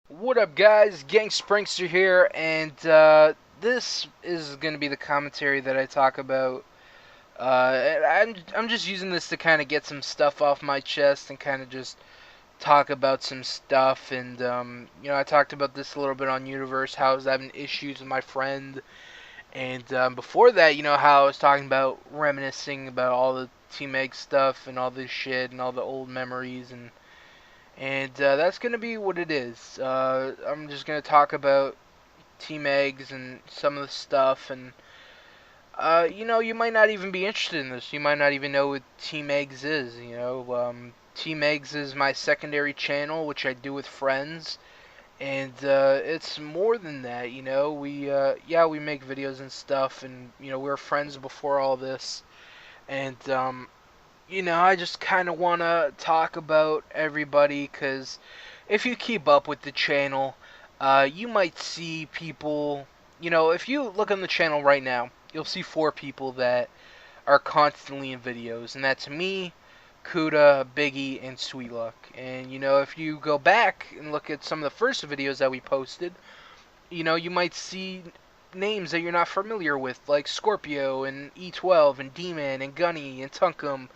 What up, guys? GangstaPranksta here, and this is going to be the commentary that I talk about. I'm just using this to kind of get some stuff off my chest and kind of just talk about some stuff. And I talked about this a little bit on Universe, how I was having issues with my friend, and before that, how I was talking about reminiscing about all the TeamxEggS stuff and all this shit and all the old memories and that's going to be what it is. I'm just going to talk about TeamxEggS and some of the stuff. And, you might not even be interested in this. You might not even know what TeamxEggS is. TeamxEggS is my secondary channel, which I do with friends. And it's more than that, we make videos and stuff. And, we were friends before all this. And, I just kind of want to talk about everybody because if you keep up with the channel, you might see people. If you look on the channel right now, you'll see four people that are constantly in videos, and that's me, Kuda, Biggie, and Sweet Luck. And, if you go back and look at some of the first videos that we posted, you might see names that you're not familiar with, like Scorpio, and E12, and D-Man, and Gunny, and Tunkum,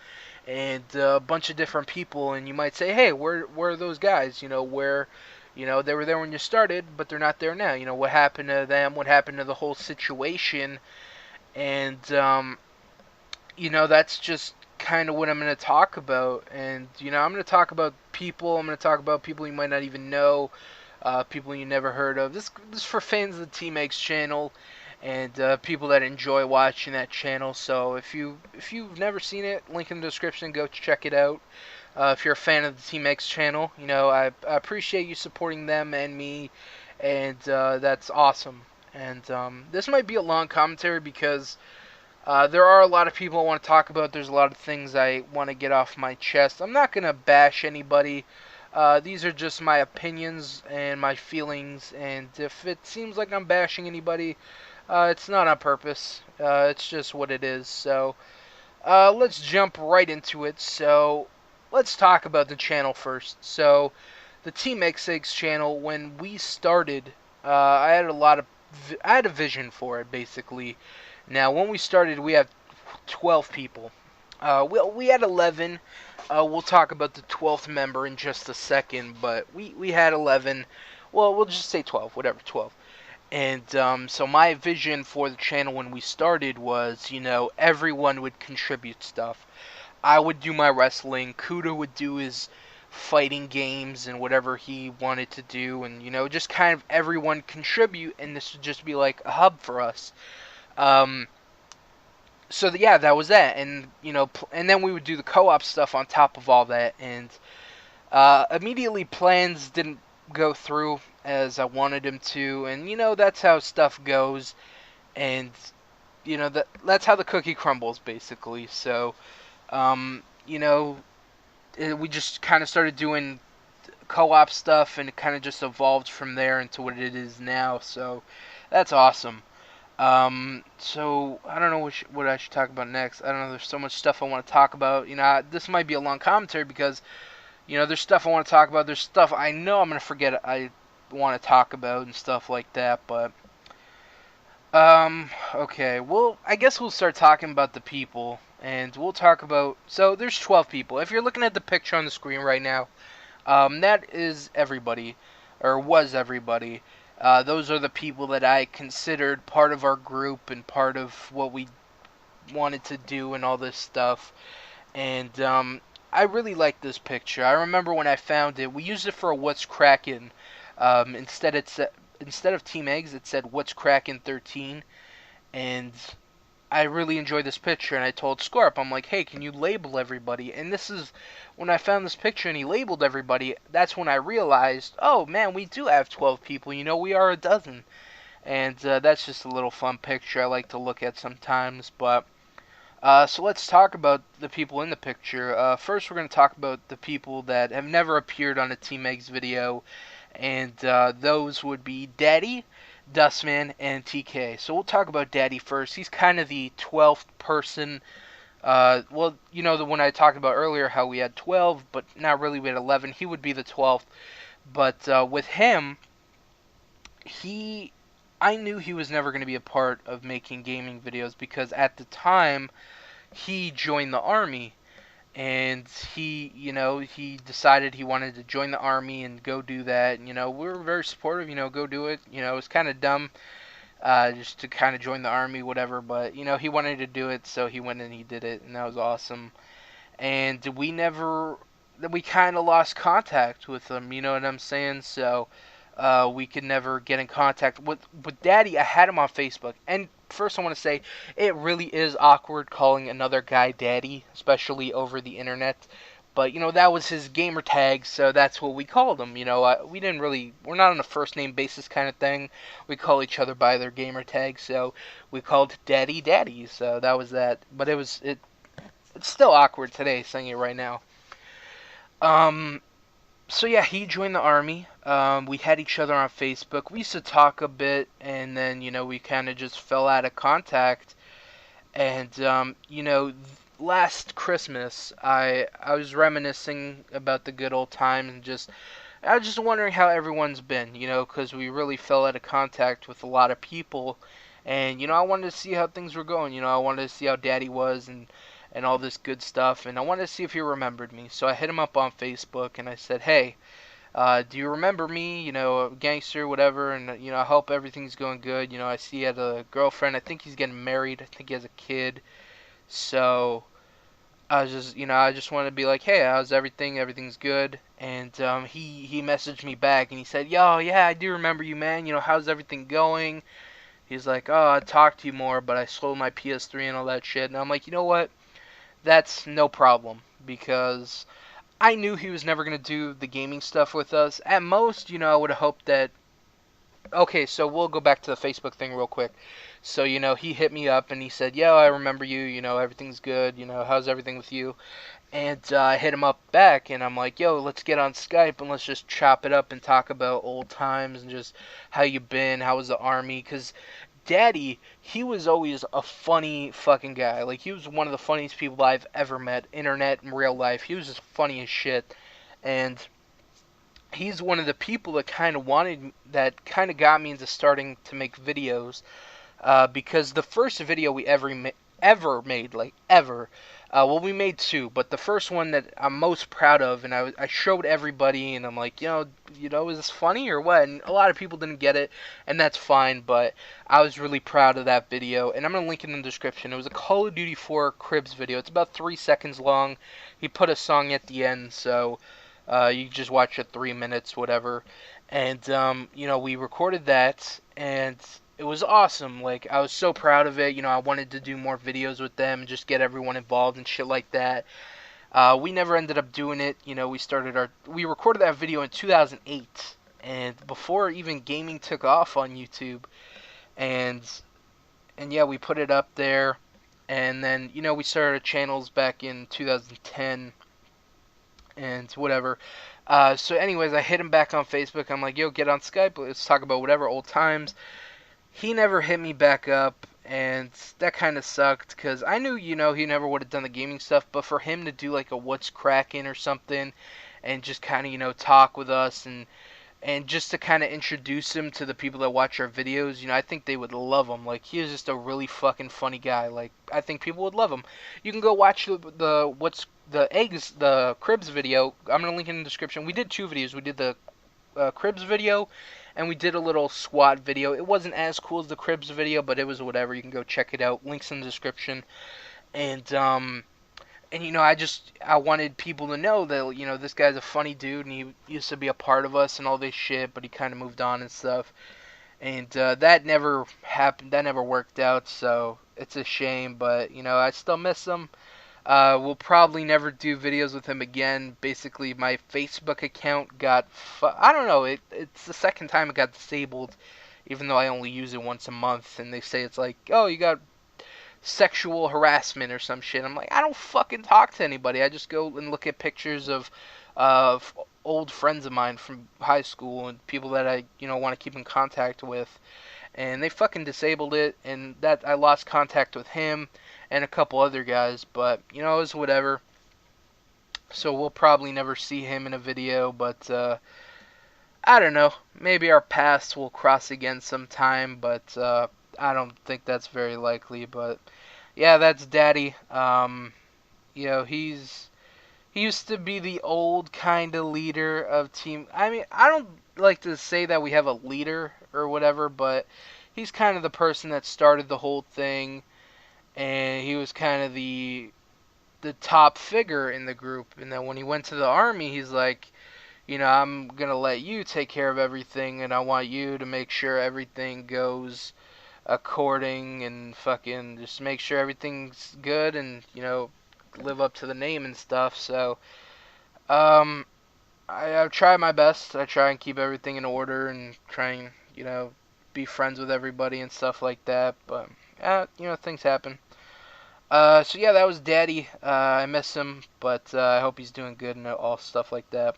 and a bunch of different people, and you might say, hey, where are those guys? They were there when you started, but they're not there now. What happened to them? What happened to the whole situation? And that's just kind of what I'm going to talk about. And I'm going to talk about people. I'm going to talk about people you might not even know, people you never heard of. This is for fans of the TeamxEggS channel and people that enjoy watching that channel. So if you've never seen it, link in the description. Go check it out. If you're a fan of the TeamxEggS channel, I appreciate you supporting them and me, and that's awesome. And this might be a long commentary because there are a lot of people I want to talk about. There's a lot of things I want to get off my chest. I'm not gonna bash anybody. These are just my opinions and my feelings, and if it seems like I'm bashing anybody, it's not on purpose. It's just what it is. So let's jump right into it. So let's talk about the channel first. So the TeamxEggS channel, when we started, I had a vision for it basically. Now, when we started, we had 12 people. We had 11. We'll talk about the 12th member in just a second, but we had 11. Well, we'll just say 12, whatever, 12. And so my vision for the channel when we started was, everyone would contribute stuff. I would do my wrestling. Kuda would do his fighting games and whatever he wanted to do, and just kind of everyone contribute, and this would just be like a hub for us. Um, yeah, that was that, and and then we would do the co-op stuff on top of all that, and immediately plans didn't go through as I wanted them to, and that's how stuff goes, and that's how the cookie crumbles basically. So, um, you know, we just kind of started doing co-op stuff, and it kind of just evolved from there into what it is now. So that's awesome. So I don't know what I should talk about next. I don't know. There's so much stuff I want to talk about. This might be a long commentary because there's stuff I want to talk about. There's stuff I know I'm gonna forget. I want to talk about and stuff like that. But okay. Well, I guess we'll start talking about the people, and we'll talk about. So there's 12 people. If you're looking at the picture on the screen right now, that is everybody, or was everybody. Those are the people that I considered part of our group and part of what we wanted to do and all this stuff. And I really like this picture. I remember when I found it, we used it for a What's Crackin'. Instead of TeamxEggS, it said What's Crackin' 13, and I really enjoyed this picture, and I told Scorp, I'm like, hey, can you label everybody? And this is, when I found this picture and he labeled everybody, that's when I realized, oh, man, we do have 12 people. We are a dozen. And that's just a little fun picture I like to look at sometimes. But, so let's talk about the people in the picture. First, we're going to talk about the people that have never appeared on a TeamxEggS video, and those would be Daddy, Dustman, and TK. So we'll talk about Daddy first. He's kind of the 12th person. The one I talked about earlier, how we had 12, but not really, we had 11. He would be the 12th. But with him, he I knew he was never going to be a part of making gaming videos because at the time he joined the army, and he decided he wanted to join the army and go do that. We were very supportive. Go do it. It was kind of dumb, just to kind of join the army, whatever. But he wanted to do it, so he went and he did it, and that was awesome. And we kind of lost contact with him. You know what I'm saying? So we could never get in contact with Daddy. I had him on Facebook, and first I want to say it really is awkward calling another guy Daddy, especially over the internet. But that was his gamer tag, so that's what we called him. We're not on a first name basis kind of thing. We call each other by their gamer tag, so we called Daddy Daddy. So that was that. But it's still awkward today saying it right now. Um, so yeah, he joined the army. We had each other on Facebook. We used to talk a bit, and then we kind of just fell out of contact. And last Christmas, I was reminiscing about the good old times, and I was just wondering how everyone's been. Because we really fell out of contact with a lot of people, and I wanted to see how things were going. I wanted to see how Daddy was, and all this good stuff, and I wanted to see if he remembered me. So I hit him up on Facebook, and I said, "Hey, do you remember me? Gangster, whatever, and I hope everything's going good. I see he had a girlfriend. I think he's getting married. I think he has a kid. So I just wanted to be like, hey, how's everything? Everything's good." And he messaged me back, and he said, "Yo, yeah, I do remember you, man. How's everything going?" He's like, "Oh, I'd talk to you more, but I sold my PS3 and all that shit." And I'm like, you know what? That's no problem, because I knew he was never going to do the gaming stuff with us. At most, I would have hoped that. Okay, so we'll go back to the Facebook thing real quick. So, he hit me up and he said, "Yo, I remember you. Everything's good. How's everything with you?" And I hit him up back, and I'm like, "Yo, let's get on Skype and let's just chop it up and talk about old times and just how you been, how was the army?" Because Daddy, he was always a funny fucking guy. Like, he was one of the funniest people I've ever met, internet and real life. He was just funny as shit. And he's one of the people that kind of got me into starting to make videos, because the first video we ever made, like ever, well, we made two, but the first one that I'm most proud of, and I showed everybody, and I'm like, is this funny or what? And a lot of people didn't get it, and that's fine, but I was really proud of that video, and I'm gonna link it in the description. It was a Call of Duty 4 Cribs video. It's about 3 seconds long. He put a song at the end, so you just watch it 3 minutes, whatever. And we recorded that, and it was awesome. Like, I was so proud of it. I wanted to do more videos with them, just get everyone involved and shit like that. We never ended up doing it. We recorded that video in 2008, and before even gaming took off on YouTube. And yeah, we put it up there, and then we started channels back in 2010 and whatever. So anyways, I hit him back on Facebook. I'm like, "Yo, get on Skype. Let's talk about whatever old times." He never hit me back up, and that kind of sucked, because I knew, he never would have done the gaming stuff. But for him to do like a what's cracking or something, and just kind of talk with us, and just to kind of introduce him to the people that watch our videos, I think they would love him. Like, he is just a really fucking funny guy. Like, I think people would love him. You can go watch the Cribs video. I'm gonna link it in the description. We did two videos. We did the Cribs video, and we did a little SWAT video. It wasn't as cool as the Cribs video, but it was whatever. You can go check it out. Links in the description. And I wanted people to know that this guy's a funny dude, and he used to be a part of us and all this shit, but he kind of moved on and stuff. And that never happened. That never worked out. So it's a shame, but I still miss him. We'll probably never do videos with him again. Basically, my Facebook account I don't know. It's the second time it got disabled, even though I only use it once a month. And they say it's like, "Oh, you got sexual harassment or some shit." I'm like, I don't fucking talk to anybody. I just go and look at pictures of old friends of mine from high school and people that I want to keep in contact with. And they fucking disabled it, and that I lost contact with him and a couple other guys. But it was whatever. So we'll probably never see him in a video, but I don't know. Maybe our paths will cross again sometime, but I don't think that's very likely. But yeah, that's Daddy. You know, he used to be the old kind of leader of team. I mean, I don't like to say that we have a leader or whatever, but he's kind of the person that started the whole thing, and he was kind of the top figure in the group. And then when he went to the army, he's like, you know, I'm gonna let you take care of everything, and I want you to make sure everything goes according and fucking just make sure everything's good and live up to the name and stuff. So um, I try my best. I try and keep everything in order and try and be friends with everybody and stuff like that. But things happen. So yeah, that was Daddy. I miss him, but I hope he's doing good and all stuff like that.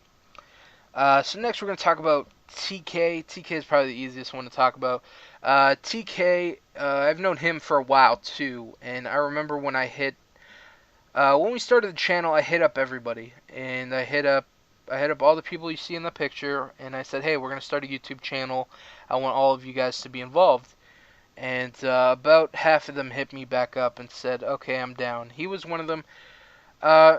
So next we're going to talk about TK. TK is probably the easiest one to talk about. TK, I've known him for a while too, and I remember when we started the channel, I hit up everybody, and I hit up all the people you see in the picture, and I said, hey, we're going to start a YouTube channel. I want all of you guys to be involved. And about half of them hit me back up and said, okay, I'm down. He was one of them. Uh,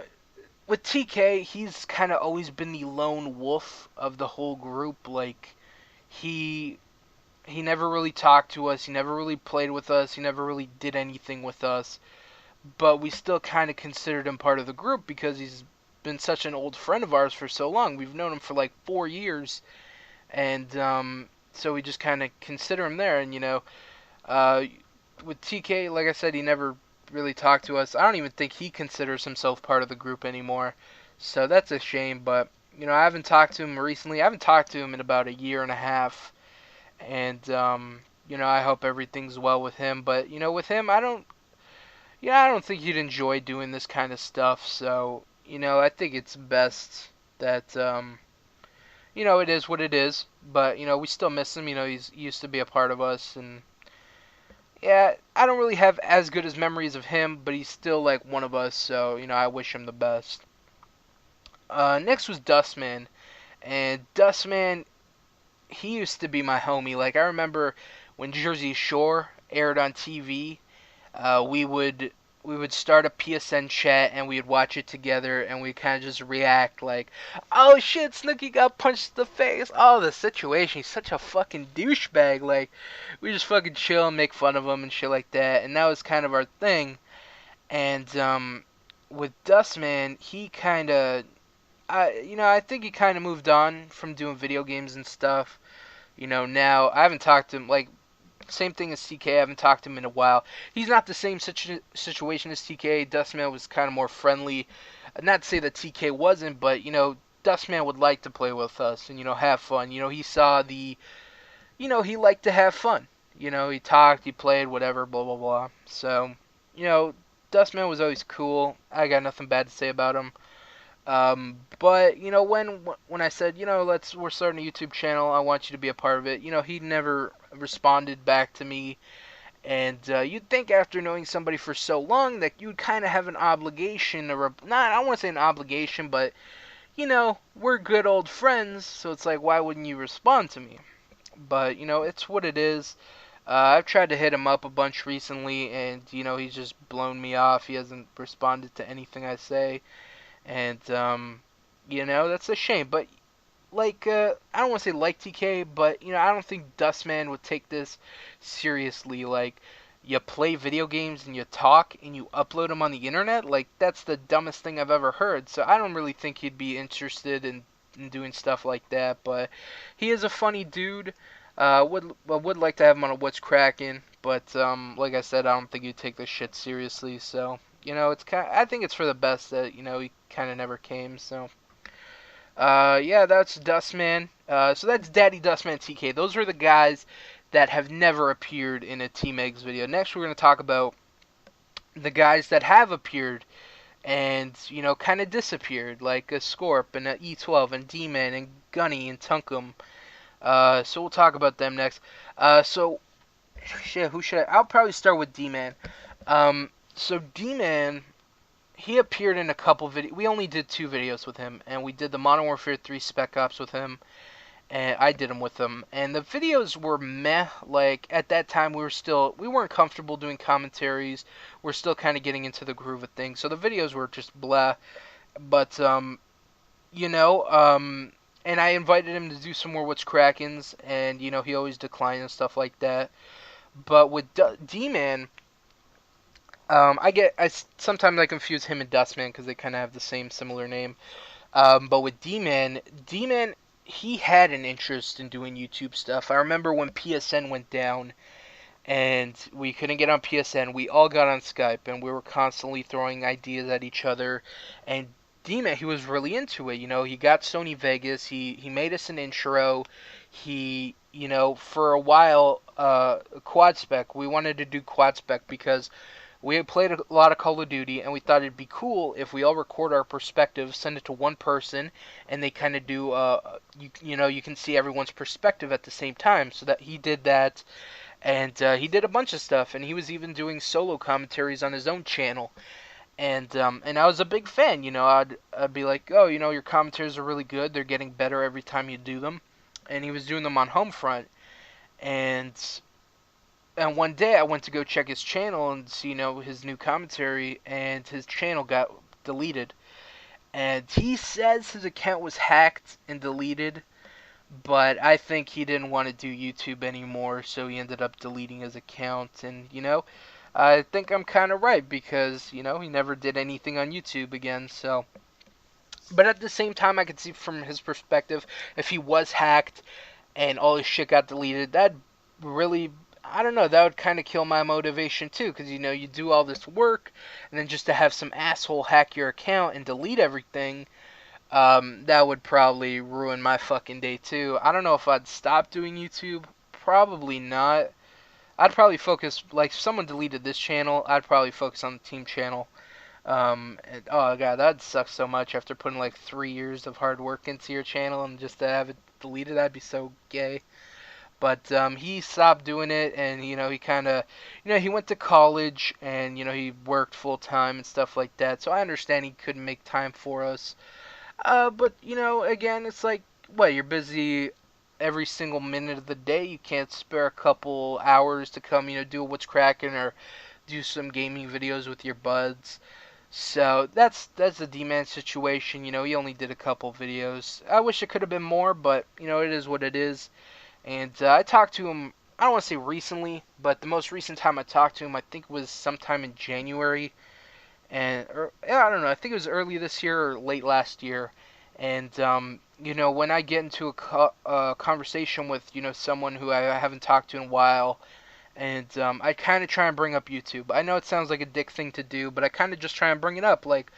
with TK, he's kind of always been the lone wolf of the whole group. Like, he never really talked to us. He never really played with us. He never really did anything with us. But we still kind of considered him part of the group because he's been such an old friend of ours for so long. We've known him for like 4 years, and so we just kind of consider him there. And uh, with TK, like I said, he never really talked to us. I don't even think he considers himself part of the group anymore. So that's a shame, but I haven't talked to him recently. I haven't talked to him in about a year and a half. And I hope everything's well with him, but with him, I don't think he'd enjoy doing this kind of stuff. So, I think it's best that it is what it is, but we still miss him. He used to be a part of us, and yeah, I don't really have as good as memories of him, but he's still like one of us, so I wish him the best. Next was Dustman, and Dustman, he used to be my homie. Like I remember when Jersey Shore aired on TV, we would start a PSN chat and we'd watch it together and we kind of just react like, oh shit, Snooki got punched in the face. Oh, the situation. He's such a fucking douchebag. Like, we just fucking chill and make fun of him and shit like that. And that was kind of our thing. And with Dustman, he kind of, I think he kind of moved on from doing video games and stuff. Now I haven't talked to him like same thing as TK. I haven't talked to him in a while. He's not the same situation as TK. Dustman was kind of more friendly. Not to say that TK wasn't, but Dustman would like to play with us and have fun. He saw he liked to have fun. He talked, he played, whatever, blah blah blah. So, Dustman was always cool. I got nothing bad to say about him. But when I said we're starting a YouTube channel, I want you to be a part of it. He never responded back to me, and you'd think after knowing somebody for so long that you'd kind of have an obligation, or not. I don't want to say an obligation, but we're good old friends, so it's like why wouldn't you respond to me? But it's what it is. I've tried to hit him up a bunch recently, and he's just blown me off. He hasn't responded to anything I say. And that's a shame. But like I don't want to say like TK, but I don't think Dustman would take this seriously. Like, you play video games and you talk and you upload them on the internet. Like, that's the dumbest thing I've ever heard. So I don't really think he'd be interested in doing stuff like that. But he is a funny dude. Would like to have him on a What's Crackin', but like I said, I don't think he'd take this shit seriously. So it's I think it's for the best that he kind of never came. So yeah, that's Dustman. So that's Daddy Dustman TK. Those are the guys that have never appeared in a TeamxEggS video. Next, we're going to talk about the guys that have appeared and, kind of disappeared, like a Scorp and a E12 and D-Man and Gunny and Tunkum. So we'll talk about them next. So, shit, who should I? I'll probably start with D-Man. So D-Man, he appeared in a couple videos. We only did 2 videos with him, and we did the Modern Warfare 3 Spec Ops with him. and I did them with him. And the videos were meh. Like at that time, we weren't comfortable doing commentaries. We're still kind of getting into the groove of things, so the videos were just blah. But you know, and I invited him to do some more What's Krackens, and you know he always declined and stuff like that. But with D-Man, sometimes I confuse him and Dustman because they kind of have the same similar name. But with D-Man, he had an interest in doing YouTube stuff. I remember when PSN went down and we couldn't get on PSN, we all got on Skype and we were constantly throwing ideas at each other. And D-Man, he was really into it. You know, he got Sony Vegas. He made us an intro. He, you know, for a while, quad spec. We wanted to do quad spec because we had played a lot of Call of Duty, and we thought it'd be cool if we all record our perspectives, send it to one person, and they kind of do, you know, you can see everyone's perspective at the same time. So that he did that, and he did a bunch of stuff, and he was even doing solo commentaries on his own channel. And I was a big fan. You know, I'd be like, oh, you know, your commentaries are really good. They're getting better every time you do them. And he was doing them on Homefront, and one day I went to go check his channel and see, you know, his new commentary, and his channel got deleted. And he says his account was hacked and deleted, but I think he didn't want to do YouTube anymore, so he ended up deleting his account. And, you know, I think I'm kind of right because, you know, he never did anything on YouTube again, so. But at the same time, I could see from his perspective, if he was hacked and all his shit got deleted, that really, I don't know, that would kind of kill my motivation too, because you know you do all this work and then just to have some asshole hack your account and delete everything, that would probably ruin my fucking day too. I don't know if I'd stop doing YouTube, probably not. I'd probably focus, like if someone deleted this channel, I'd probably focus on the team channel. Oh god, that sucks so much after putting like 3 years of hard work into your channel and just to have it deleted. That'd be so gay. But he stopped doing it, and you know he kind of, you know, he went to college, and you know he worked full time and stuff like that. So I understand he couldn't make time for us. But you know, again, it's like, what, you're busy every single minute of the day. You can't spare a couple hours to come, you know, do what's cracking or do some gaming videos with your buds. So that's the D-Man situation. You know, he only did a couple videos. I wish it could have been more, but you know, it is what it is. And I talked to him, I don't want to say recently, but the most recent time I talked to him, I think was sometime in January. I don't know, I think it was early this year or late last year. And, you know, when I get into a conversation with, you know, someone who I haven't talked to in a while, and I kind of try and bring up YouTube. I know it sounds like a dick thing to do, but I kind of just try and bring it up. Like,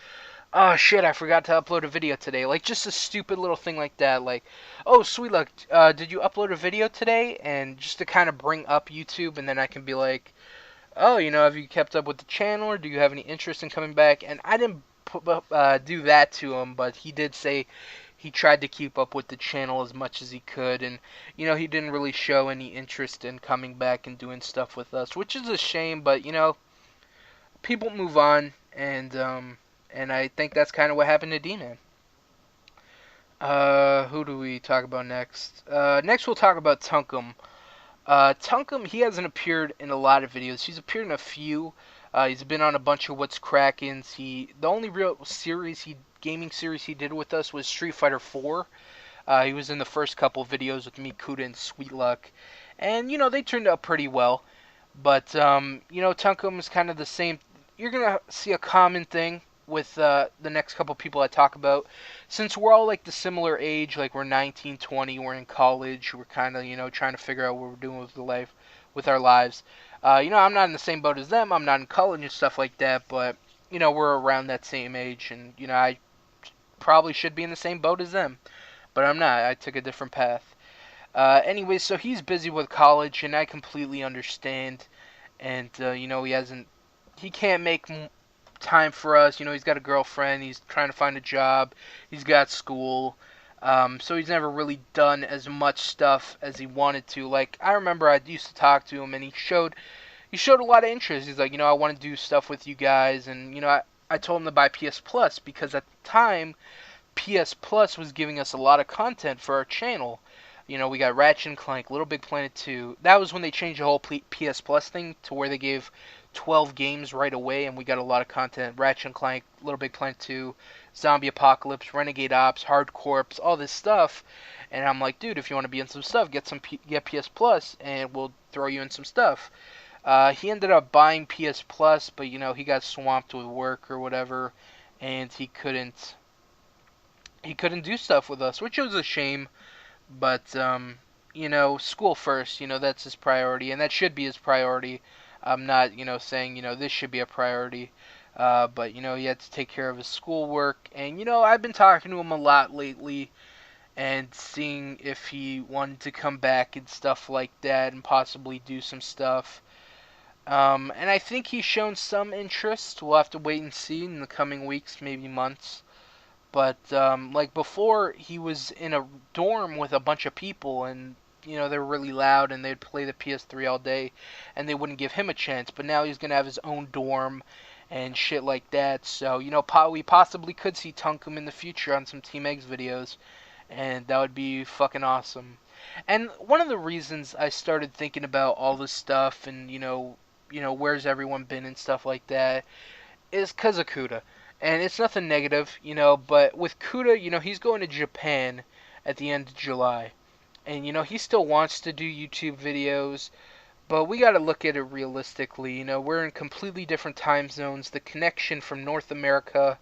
oh shit, I forgot to upload a video today. Like just a stupid little thing like that. Like, oh sweet luck, did you upload a video today? And just to kind of bring up YouTube, and then I can be like, oh, you know, have you kept up with the channel, or do you have any interest in coming back? And I didn't do that to him, but he did say he tried to keep up with the channel as much as he could, and you know, he didn't really show any interest in coming back and doing stuff with us, which is a shame. But you know, people move on, and I think that's kind of what happened to D-Man. Who do we talk about next? Next we'll talk about Tunkum. Tunkum, he hasn't appeared in a lot of videos. He's appeared in a few. He's been on a bunch of What's Krackens. The only real gaming series he did with us was Street Fighter 4. He was in the first couple videos with me, Kuda, and Sweet Luck. And, you know, they turned out pretty well. But, you know, Tunkum is kind of the same. You're going to see a common thing with the next couple people I talk about. Since we're all like the similar age, like we're 19, 20, we're in college, we're kind of, you know, trying to figure out what we're doing with our lives. You know, I'm not in the same boat as them. I'm not in college and stuff like that, but, you know, we're around that same age, and, you know, I probably should be in the same boat as them, but I'm not. I took a different path. Anyways, so he's busy with college, and I completely understand. And you know, he can't make time for us. You know, he's got a girlfriend. He's trying to find a job. He's got school. So he's never really done as much stuff as he wanted to. Like, I remember I used to talk to him, and he showed a lot of interest. He's like, you know, I want to do stuff with you guys, and you know, I told him to buy PS Plus because at the time PS Plus was giving us a lot of content for our channel. We got Ratchet and Clank, Little Big Planet 2. That was when they changed the whole PS Plus thing to where they gave 12 games right away, and we got a lot of content. Ratchet and Clank, Little Big Planet 2, Zombie Apocalypse, Renegade Ops, Hard Corps, all this stuff. And I'm like, dude, if you want to be in some stuff, get PS Plus, and we'll throw you in some stuff. He ended up buying PS Plus, but he got swamped with work or whatever, and he couldn't do stuff with us, which was a shame. But school first. That's his priority, and that should be his priority. I'm not, saying this should be a priority. But he had to take care of his schoolwork, and I've been talking to him a lot lately, and seeing if he wanted to come back and stuff like that, and possibly do some stuff. And I think he's shown some interest. We'll have to wait and see in the coming weeks, maybe months. But like before, he was in a dorm with a bunch of people, and they were really loud, and they'd play the PS3 all day, and they wouldn't give him a chance. But now he's gonna have his own dorm and shit like that. So we possibly could see Tunkum in the future on some TeamxEggS videos, and that would be fucking awesome. And one of the reasons I started thinking about all this stuff, and where's everyone been and stuff like that, is because of Kuda. And it's nothing negative, but with Kuda, he's going to Japan at the end of July. And, he still wants to do YouTube videos, but we got to look at it realistically. We're in completely different time zones. The connection from North America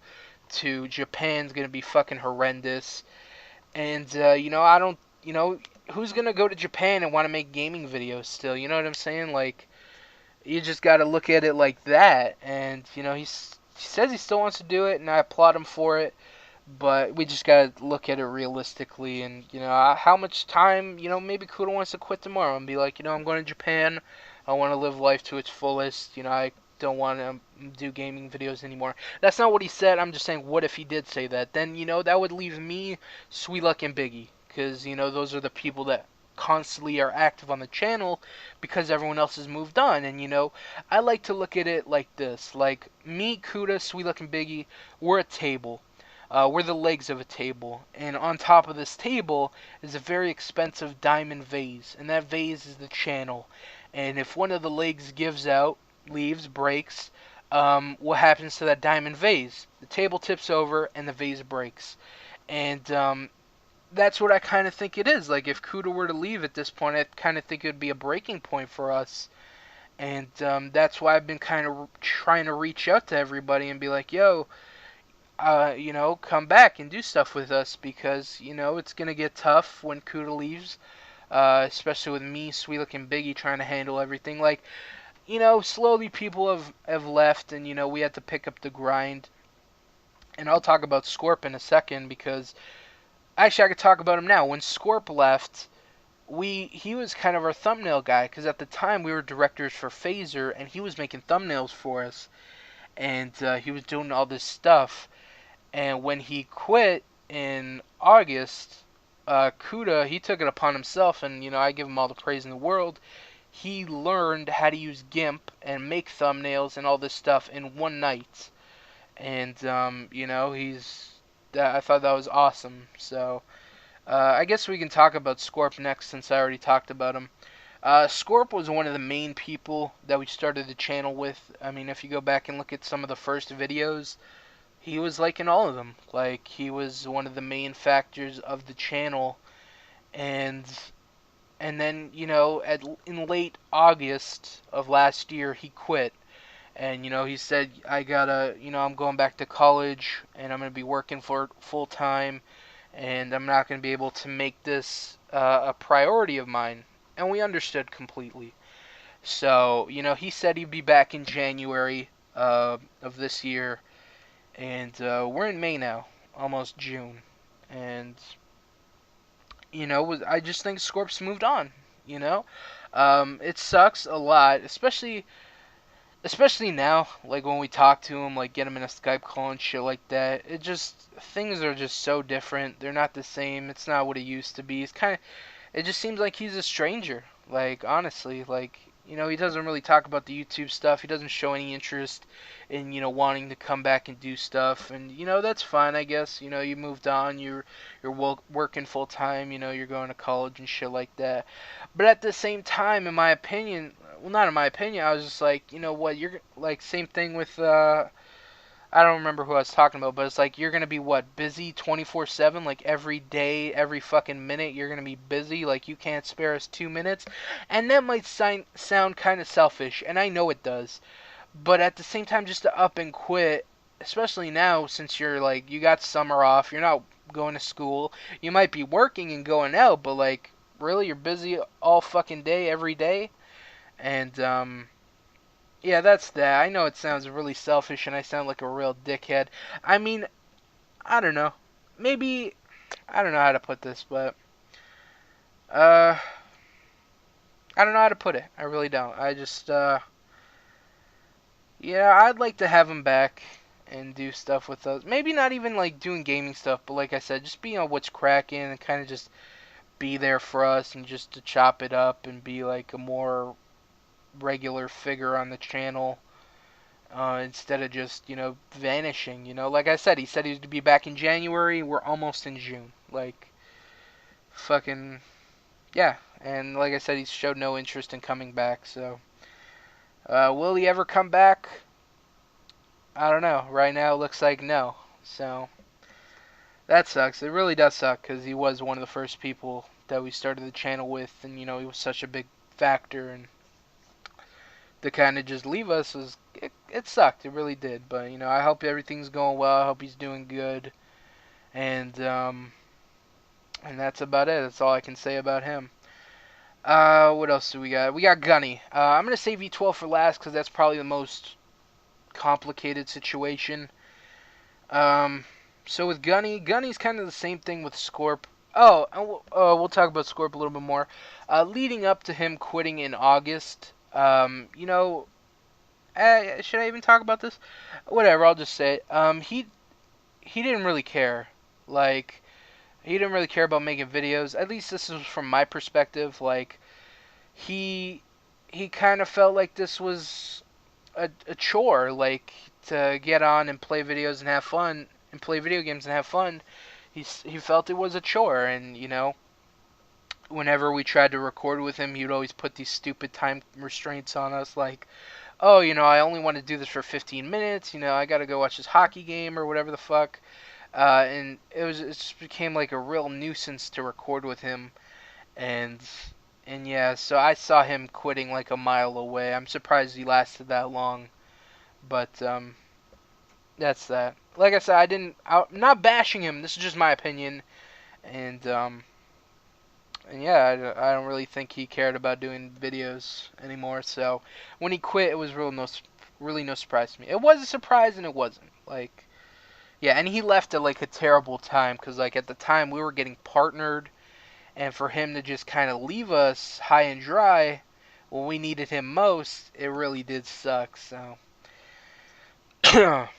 to Japan's going to be fucking horrendous. And, I don't, who's going to go to Japan and want to make gaming videos still? You know what I'm saying? Like, you just got to look at it like that. And, he says he still wants to do it, and I applaud him for it. But we just gotta look at it realistically, and how much time. Maybe Kuda wants to quit tomorrow and be like, I'm going to Japan. I want to live life to its fullest. I don't want to do gaming videos anymore. That's not what he said. I'm just saying, what if he did say that? Then that would leave me, Sweet Luck, and Biggie, because those are the people that constantly are active on the channel because everyone else has moved on. And I like to look at it like this: like me, Kuda, Sweet Luck, and Biggie, we're a table. We're the legs of a table, and on top of this table is a very expensive diamond vase, and that vase is the channel. And if one of the legs gives out, leaves, breaks, what happens to that diamond vase? The table tips over and the vase breaks. And that's what I kind of think it is. Like, if Kuda were to leave at this point, I kind of think it would be a breaking point for us. And that's why I've been kind of trying to reach out to everybody and be like, yo, come back and do stuff with us, because, it's going to get tough when Kuda leaves, especially with me, Sweetlick, and Biggie trying to handle everything. Like, slowly people have left, and, we had to pick up the grind. And I'll talk about Scorp in a second, because actually I could talk about him now. When Scorp left, he was kind of our thumbnail guy, because at the time we were directors for Phaser, and he was making thumbnails for us, and he was doing all this stuff. And when he quit in August, Kuda, he took it upon himself, and I give him all the praise in the world. He learned how to use GIMP and make thumbnails and all this stuff in one night. And I thought that was awesome. So I guess we can talk about Scorp next, since I already talked about him. Scorp was one of the main people that we started the channel with. I mean, if you go back and look at some of the first videos, he was like in all of them. Like, he was one of the main factors of the channel. And then, in late August of last year, he quit. And, he said, I'm going back to college, and I'm going to be working for full time, and I'm not going to be able to make this a priority of mine. And we understood completely. So, he said he'd be back in January of this year. And we're in May now, almost June. And, I just think Scorp's moved on, It sucks a lot, especially now, like when we talk to him, like get him in a Skype call and shit like that. Things are just so different. They're not the same. It's not what it used to be. It just seems like he's a stranger. Like, honestly, like, You know, he doesn't really talk about the YouTube stuff. He doesn't show any interest in, wanting to come back and do stuff. And, that's fine, I guess. You moved on. You're working full time. You're going to college and shit like that. But at the same time, in my opinion, well, not in my opinion, I was just like, you know what, you're like, same thing with, I don't remember who I was talking about, but it's like you're gonna be what, busy 24/7, like every day, every fucking minute you're gonna be busy, like you can't spare us 2 minutes, and that might sound kind of selfish, and I know it does, but at the same time, just to up and quit, especially now since you're like you got summer off, you're not going to school, you might be working and going out, but like really you're busy all fucking day, every day, and yeah, that's that. I know it sounds really selfish and I sound like a real dickhead. I mean, I don't know. Maybe I don't know how to put this, but uh I don't know how to put it. I really don't. I just yeah, I'd like to have him back and do stuff with us. Maybe not even like doing gaming stuff, but like I said, just being on what's cracking and kind of just be there for us and just to chop it up and be like a more regular figure on the channel. Instead of just, vanishing. Like I said, he said he was to be back in January. We're almost in June. Like, fucking, yeah. And like I said, he showed no interest in coming back. So, will he ever come back? I don't know. Right now, it looks like no. So, that sucks. It really does suck because he was one of the first people that we started the channel with, and, he was such a big factor. And to kind of just leave us it sucked. It really did. But I hope everything's going well. I hope he's doing good. And that's about it. That's all I can say about him. What else do we got? We got Gunny. I'm gonna save V12 for last because that's probably the most complicated situation. Um, so with Gunny's kind of the same thing with Scorp. Oh, and we'll talk about Scorp a little bit more. Leading up to him quitting in August, should I even talk about this? Whatever, I'll just say it. He didn't really care. Like, he didn't really care about making videos. At least this is from my perspective. Like, he kind of felt like this was a chore. Like, to get on and play videos and have fun and play video games and have fun. He felt it was a chore, and whenever we tried to record with him, he'd always put these stupid time restraints on us, like, oh, I only want to do this for 15 minutes, I gotta go watch this hockey game or whatever the fuck. And it just became like a real nuisance to record with him. And, yeah, so I saw him quitting like a mile away. I'm surprised he lasted that long. But, that's that. Like I said, I'm not bashing him, this is just my opinion. And yeah, I don't really think he cared about doing videos anymore. So when he quit, it was really no surprise to me. It was a surprise and it wasn't. Like, yeah, and he left at like a terrible time because like at the time we were getting partnered, and for him to just kind of leave us high and dry when we needed him most, it really did suck. So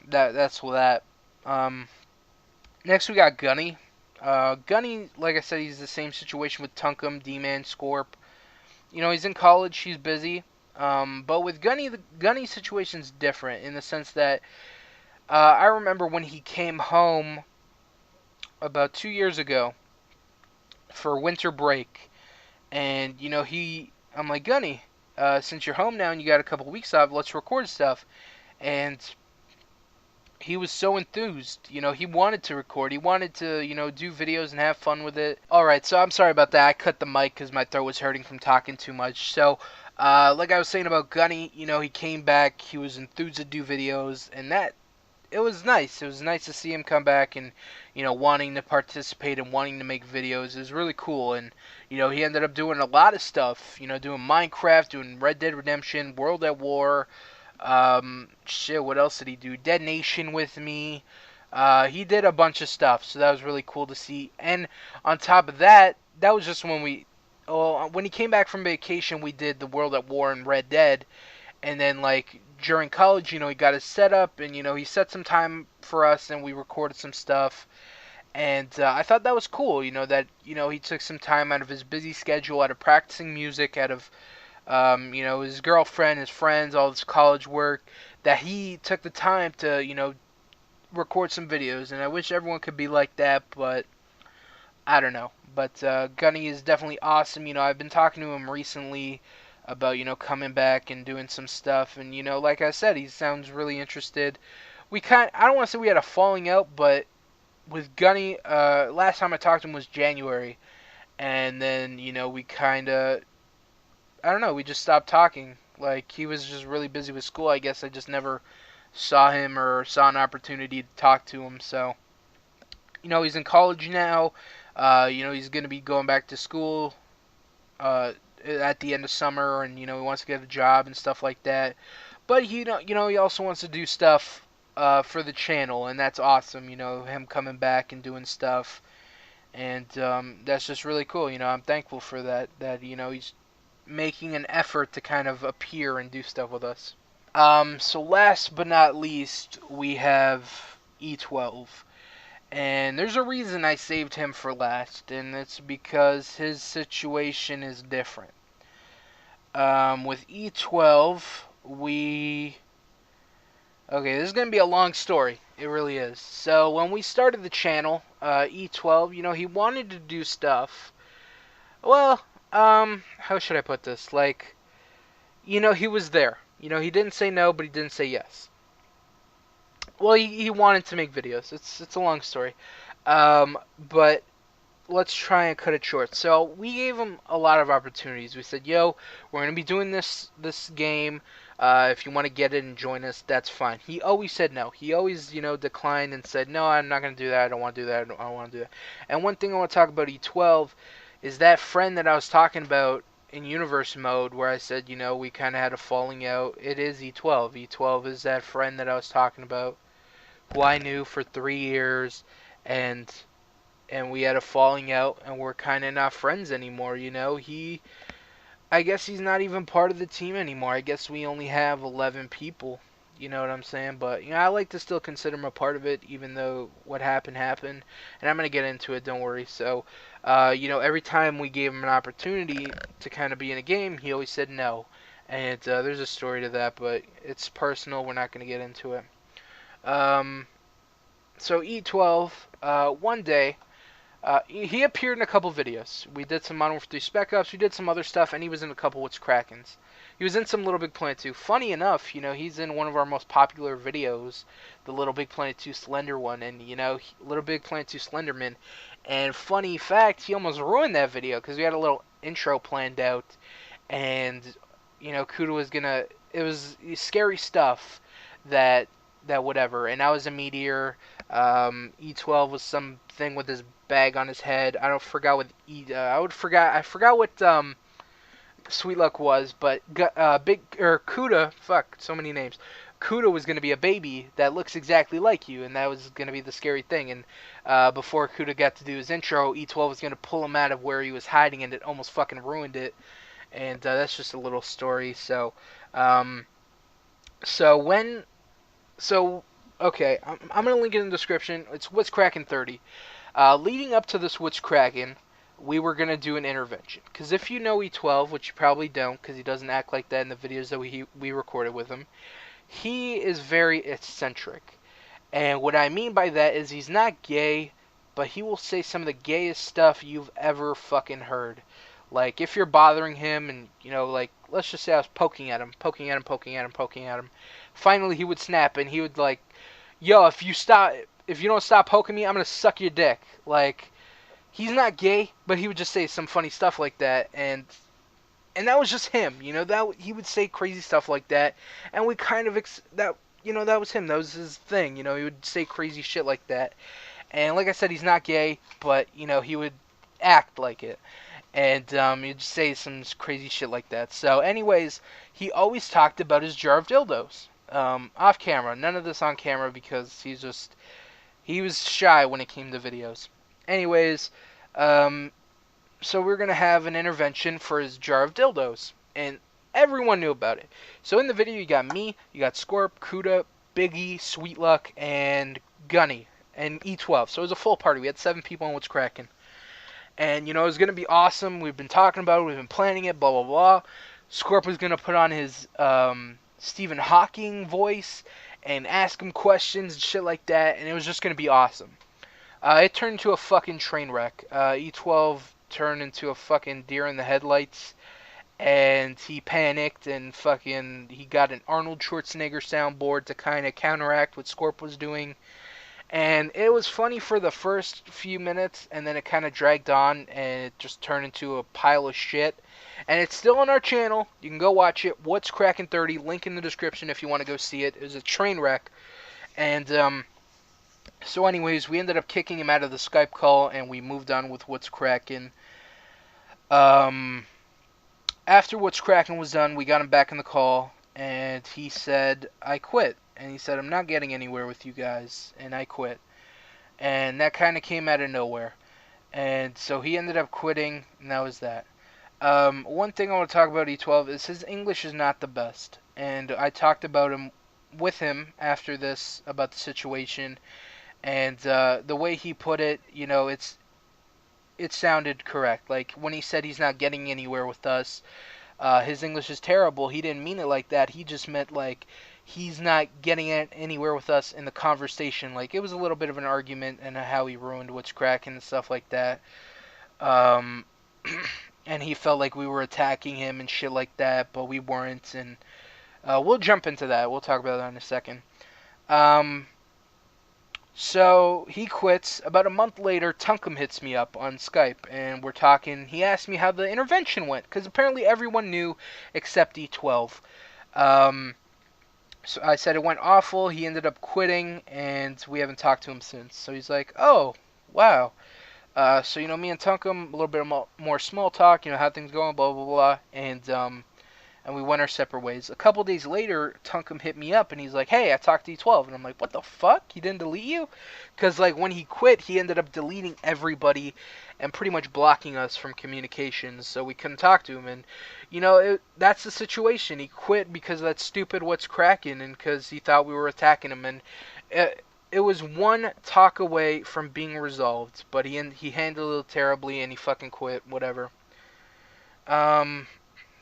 that's what that. Um, Next we got Gunny. Gunny, like I said, he's the same situation with Tunkum, D-Man, Scorp. He's in college, he's busy. But with Gunny, the Gunny situation's different in the sense that I remember when he came home about 2 years ago for winter break, and I'm like, Gunny, since you're home now and you got a couple weeks off, let's record stuff. And he was so enthused. He wanted to record. He wanted to, do videos and have fun with it. Alright, so I'm sorry about that. I cut the mic because my throat was hurting from talking too much. So, like I was saying about Gunny, he came back. He was enthused to do videos. And it was nice. It was nice to see him come back and, wanting to participate and wanting to make videos. It was really cool. And, he ended up doing a lot of stuff. Doing Minecraft, doing Red Dead Redemption, World at War. Shit, what else did he do? Dead Nation with me. He did a bunch of stuff, so that was really cool to see. And on top of that, that was just when when he came back from vacation, we did the World at War and Red Dead. And then, like, during college, he got his setup, and, he set some time for us, and we recorded some stuff. And I thought that was cool, that, he took some time out of his busy schedule, out of practicing music, out of his girlfriend, his friends, all this college work, that he took the time to, record some videos. And I wish everyone could be like that, but I don't know. But Gunny is definitely awesome. I've been talking to him recently about, coming back and doing some stuff. And, like I said, he sounds really interested. I don't want to say we had a falling out, but with Gunny, last time I talked to him was January. And then, we kind of, I don't know, we just stopped talking. Like, he was just really busy with school. I guess I just never saw him or saw an opportunity to talk to him. So, he's in college now. He's going to be going back to school at the end of summer, and, he wants to get a job and stuff like that. But, he also wants to do stuff for the channel, and that's awesome, him coming back and doing stuff. And that's just really cool. I'm thankful for that, he's making an effort to kind of appear and do stuff with us. So last but not least, we have E12. And there's a reason I saved him for last, and it's because his situation is different. With E12, Okay, this is going to be a long story. It really is. So, when we started the channel, E12, he wanted to do stuff. Well, how should I put this? Like, he was there. He didn't say no, but he didn't say yes. Well, he wanted to make videos. It's a long story. But let's try and cut it short. So we gave him a lot of opportunities. We said, "Yo, we're gonna be doing this game. If you want to get it and join us, that's fine." He always said no. He always, declined and said, "No, I'm not gonna do that. I don't want to do that. I don't want to do that." And one thing I want to talk about E12 is that friend that I was talking about in universe mode, where I said, we kind of had a falling out. It is E12. E12 is that friend that I was talking about, who I knew for 3 years, and we had a falling out, and we're kind of not friends anymore. I guess he's not even part of the team anymore. I guess we only have 11 people. You know what I'm saying? But I like to still consider him a part of it, even though what happened happened. And I'm gonna get into it. Don't worry. So, every time we gave him an opportunity to kind of be in a game, he always said no. And there's a story to that, but it's personal. We're not gonna get into it. So E12, one day, he appeared in a couple videos. We did some Modern Warfare 3 Spec Ops, we did some other stuff, and he was in a couple What's Krakens. He was in some Little Big Planet 2. Funny enough, he's in one of our most popular videos, the Little Big Planet 2 Slender one, and, Little Big Planet 2 Slenderman. And funny fact, he almost ruined that video, because we had a little intro planned out, and, Kuda was gonna, it was scary stuff that whatever, and I was a meteor. E12 was something with his bag on his head. I don't forgot what I forgot what Sweet Luck was, but Kuda, fuck, so many names. Kuda was going to be a baby that looks exactly like you, and that was going to be the scary thing. And before Kuda got to do his intro, E12 was going to pull him out of where he was hiding, and it almost fucking ruined it. And that's just a little story. Um, so when so, okay, I'm going to link it in the description. It's What's Crackin' 30. Leading up to this What's Crackin', we were going to do an intervention. Because if you know E12, which you probably don't, because he doesn't act like that in the videos that we recorded with him, he is very eccentric. And what I mean by that is he's not gay, but he will say some of the gayest stuff you've ever fucking heard. Like, if you're bothering him and, like, let's just say I was poking at him. Finally, he would snap and he would, like, yo, if you don't stop poking me, I'm gonna suck your dick. Like, he's not gay, but he would just say some funny stuff like that, and that was just him, that he would say crazy stuff like that, and we kind of, that was him, that was his thing, he would say crazy shit like that, and like I said, he's not gay, but, he would act like it. And he'd say some crazy shit like that. So, anyways, he always talked about his jar of dildos. Off camera. None of this on camera because he was shy when it came to videos. Anyways, so we're going to have an intervention for his jar of dildos. And everyone knew about it. So in the video, you got me, you got Scorp, Kuda, Biggie, Sweet Luck, and Gunny, and E12. So it was a full party. We had 7 people on What's Crackin'. And, it was going to be awesome. We've been talking about it. We've been planning it, blah, blah, blah. Scorp was gonna put on his Stephen Hawking voice and ask him questions and shit like that, and it was just gonna be awesome. It turned into a fucking train wreck. E12 turned into a fucking deer in the headlights, and he panicked and fucking he got an Arnold Schwarzenegger soundboard to kind of counteract what Scorp was doing. And it was funny for the first few minutes, and then it kind of dragged on, and it just turned into a pile of shit. And it's still on our channel. You can go watch it. What's Crackin' 30? Link in the description if you want to go see it. It was a train wreck. And so, anyways, we ended up kicking him out of the Skype call, and we moved on with What's Crackin'. After What's Crackin' was done, we got him back in the call, and he said, I quit. And he said, I'm not getting anywhere with you guys, and I quit. And that kind of came out of nowhere. And so he ended up quitting, and that was that. One thing I want to talk about E12 is his English is not the best. And I talked about him with him after this, about the situation. And the way he put it, you know, it sounded correct. Like, when he said he's not getting anywhere with us, his English is terrible. He didn't mean it like that. He just meant, like, he's not getting anywhere with us in the conversation. Like, it was a little bit of an argument and how he ruined What's Crackin' and stuff like that. And he felt like we were attacking him and shit like that, but we weren't. And we'll jump into that. We'll talk about that in a second. So he quits. About a month later, Tunkum hits me up on Skype, and we're talking. He asked me how the intervention went, because apparently everyone knew except E12. So I said it went awful. He ended up quitting, and we haven't talked to him since. So he's like, oh, wow. So, you know, me and Tunkum, a little bit more small talk, you know, how things going, blah, blah, blah. And we went our separate ways. A couple days later, Tunkum hit me up, and he's like, hey, I talked to E12. And I'm like, what the fuck? He didn't delete you? Because, like, when he quit, he ended up deleting everybody and pretty much blocking us from communications, so we couldn't talk to him. And, you know, that's the situation. He quit because of that stupid What's Crackin', and because he thought we were attacking him. And it was one talk away from being resolved, but he handled it terribly, and he fucking quit, whatever.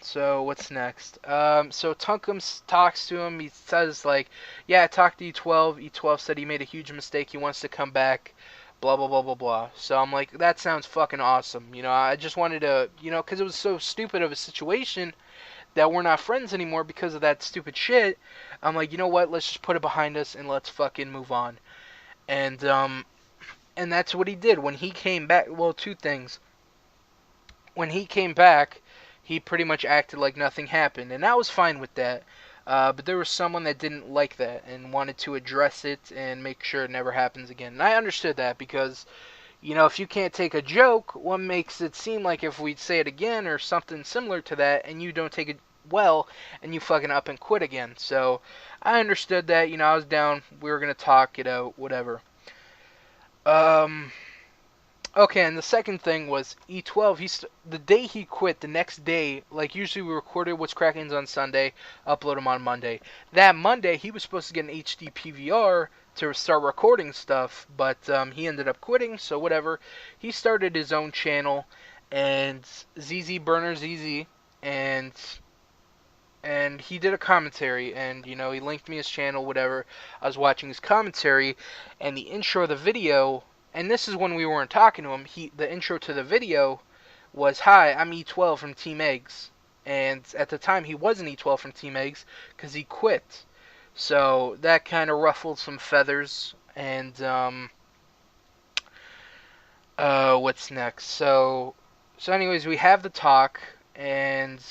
So what's next? So Tunkum talks to him. He says, like, yeah, I talked to E12. E12 said he made a huge mistake. He wants to come back. Blah, blah, blah, blah, blah. So I'm like, that sounds fucking awesome. You know, I just wanted to, you know, because it was so stupid of a situation that we're not friends anymore because of that stupid shit. I'm like, you know what? Let's just put it behind us and let's fucking move on. And that's what he did. When he came back, well, two things. When he came back, he pretty much acted like nothing happened, and I was fine with that. But there was someone that didn't like that and wanted to address it and make sure it never happens again. And I understood that because, you know, if you can't take a joke, what makes it seem like if we say it again or something similar to that and you don't take it well and you fucking up and quit again. So I understood that, you know, I was down. We were going to talk it out, whatever. Okay, and the second thing was E12. The day he quit, the next day, like usually we recorded What's Crackin's on Sunday, upload him on Monday. That Monday, he was supposed to get an HD PVR to start recording stuff, but he ended up quitting, so whatever. He started his own channel, and ZZ Burner ZZ, and he did a commentary, and, you know, he linked me his channel, whatever. I was watching his commentary, and the intro of the video, and this is when we weren't talking to him, the intro to the video was, hi, I'm E12 from TeamxEggS. And at the time, he wasn't E12 from TeamxEggS, because he quit. So that kind of ruffled some feathers, and, what's next? So anyways, we have the talk, and,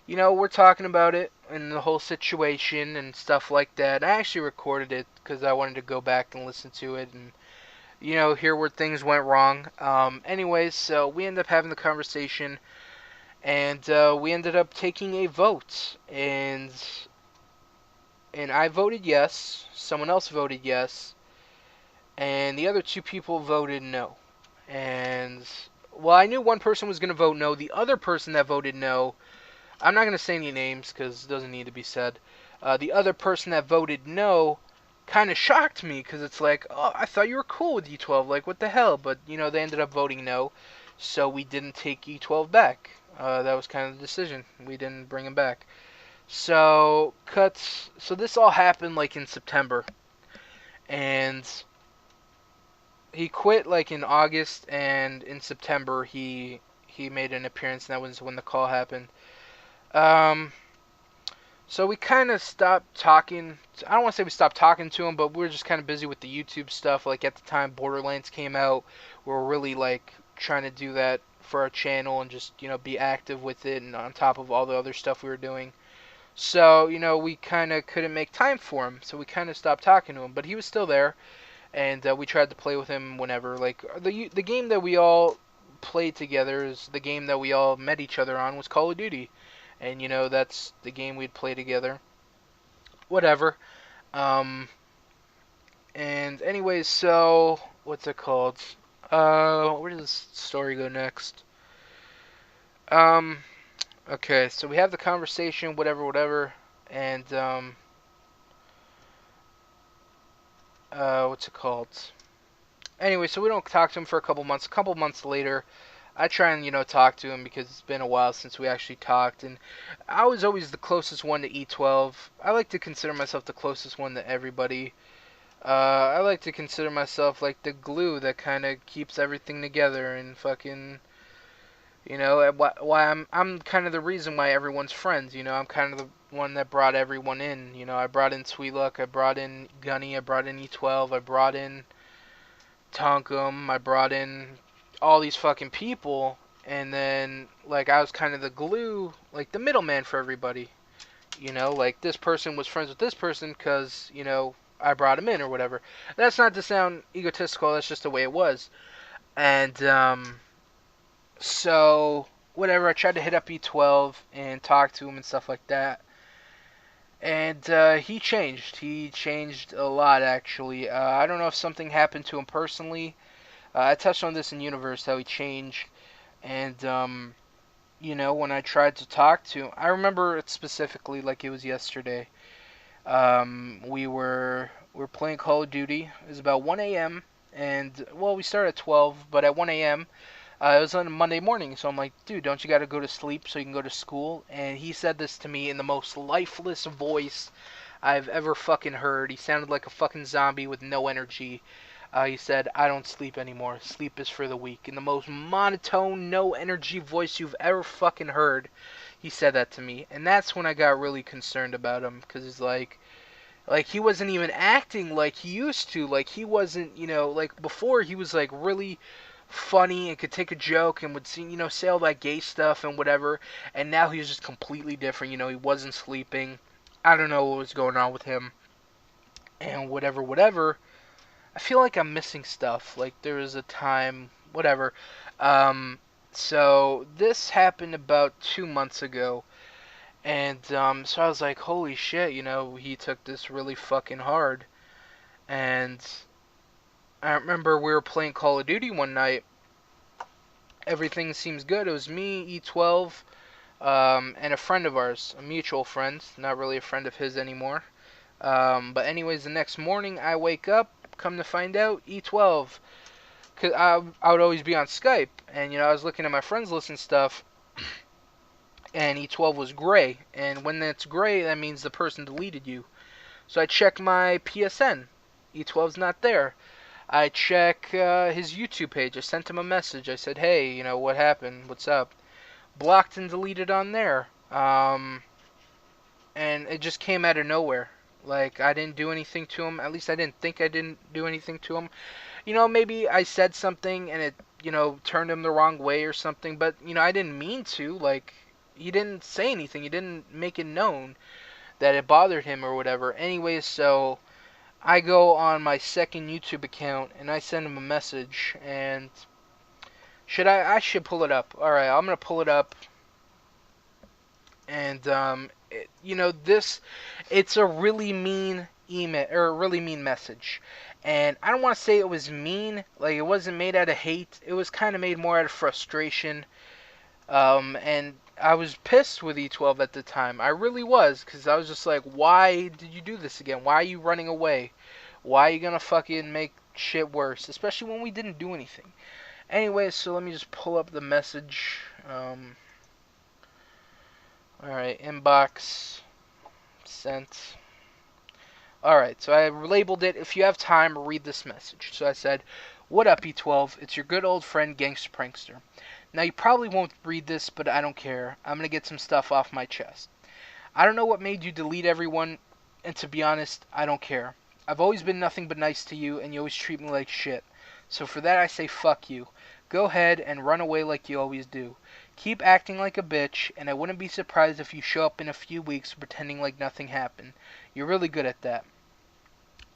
you know, we're talking about it and the whole situation and stuff like that. I actually recorded it because I wanted to go back and listen to it and, you know, hear where things went wrong. Anyways, so we ended up having the conversation, and we ended up taking a vote, and I voted yes, someone else voted yes, and the other two people voted no. And, well, I knew one person was going to vote no. The other person that voted no, I'm not going to say any names because it doesn't need to be said. The other person that voted no kind of shocked me because it's like, oh, I thought you were cool with E12. Like, what the hell? But, you know, they ended up voting no, so we didn't take E12 back. That was kind of the decision. We didn't bring him back. So cuts. So this all happened like in September, and he quit like in August, and in September he made an appearance, and that was when the call happened. Um, so we kind of stopped talking. I don't want to say we stopped talking to him, but we were just kind of busy with the YouTube stuff. Like at the time, Borderlands came out. We were really like trying to do that for our channel and just be active with it, and on top of all the other stuff we were doing. So we kind of couldn't make time for him, so we kind of stopped talking to him. But he was still there, and we tried to play with him whenever. Like the game that we all played together is the game that we all met each other on was Call of Duty, and that's the game we'd play together. Whatever. Um, and anyways, so what's it called? Where does this story go next? Um, okay, so we have the conversation, whatever, and what's it called? Anyway, so we don't talk to him for a couple months. A couple months later, I try and talk to him because it's been a while since we actually talked, and I was always the closest one to E12. I like to consider myself the closest one to everybody. I like to consider myself like the glue that kind of keeps everything together, and fucking why I'm kind of the reason why everyone's friends. I'm kind of the one that brought everyone in. I brought in Sweet Luck, I brought in Gunny, I brought in E12, I brought in Tonkum, I brought in all these fucking people, and then like I was kind of the glue, like the middleman for everybody. Like this person was friends with this person because I brought him in or whatever. That's not to sound egotistical. That's just the way it was. And so whatever. I tried to hit up E12 and talk to him and stuff like that. And he changed. He changed a lot, actually. I don't know if something happened to him personally. I touched on this in Universe, how he changed. And, when I tried to talk to him, I remember it specifically like it was yesterday. We were playing Call of Duty. It was about 1 a.m. And, well, we started at 12, but at 1 a.m., it was on a Monday morning, so I'm like, dude, don't you gotta go to sleep so you can go to school? And he said this to me in the most lifeless voice I've ever fucking heard. He sounded like a fucking zombie with no energy. He said, I don't sleep anymore. Sleep is for the weak. In the most monotone, no energy voice you've ever fucking heard, he said that to me. And that's when I got really concerned about him, because he's like he wasn't even acting like he used to. Like he wasn't, like before he was like really funny and could take a joke and would see, say all that gay stuff and whatever. And now he was just completely different. He wasn't sleeping. I don't know what was going on with him. And whatever. I feel like I'm missing stuff. Like there was a time, whatever. Um, so this happened about 2 months ago. And so I was like, holy shit, he took this really fucking hard. And I remember we were playing Call of Duty one night. Everything seems good. It was me, E12, and a friend of ours, a mutual friend, not really a friend of his anymore. But anyways, the next morning I wake up, come to find out, E12. Cause I would always be on Skype, and I was looking at my friends list and stuff, and E12 was gray. And when it's gray, that means the person deleted you. So I check my PSN. E12's not there. I check his YouTube page. I sent him a message. I said, hey, what happened? What's up? Blocked and deleted on there. And it just came out of nowhere. Like, I didn't do anything to him. At least I didn't think I didn't do anything to him. Maybe I said something and it, turned him the wrong way or something. But, I didn't mean to. Like, he didn't say anything. He didn't make it known that it bothered him or whatever. Anyways, so I go on my second YouTube account and I send him a message. And I should pull it up. All right, I'm gonna pull it up. And it's a really mean email or a really mean message. And I don't want to say it was mean, like it wasn't made out of hate. It was kind of made more out of frustration. And I was pissed with E12 at the time. I really was, because I was just like, why did you do this again? Why are you running away? Why are you gonna fucking make shit worse? Especially when we didn't do anything. Anyway, so let me just pull up the message. Alright, inbox. Sent. Alright, so I labeled it, if you have time, read this message. So I said, what up, E12? It's your good old friend, GangstaPranksta. Now, you probably won't read this, but I don't care. I'm gonna get some stuff off my chest. I don't know what made you delete everyone, and to be honest, I don't care. I've always been nothing but nice to you, and you always treat me like shit. So for that I say fuck you. Go ahead and run away like you always do. Keep acting like a bitch, and I wouldn't be surprised if you show up in a few weeks pretending like nothing happened. You're really good at that.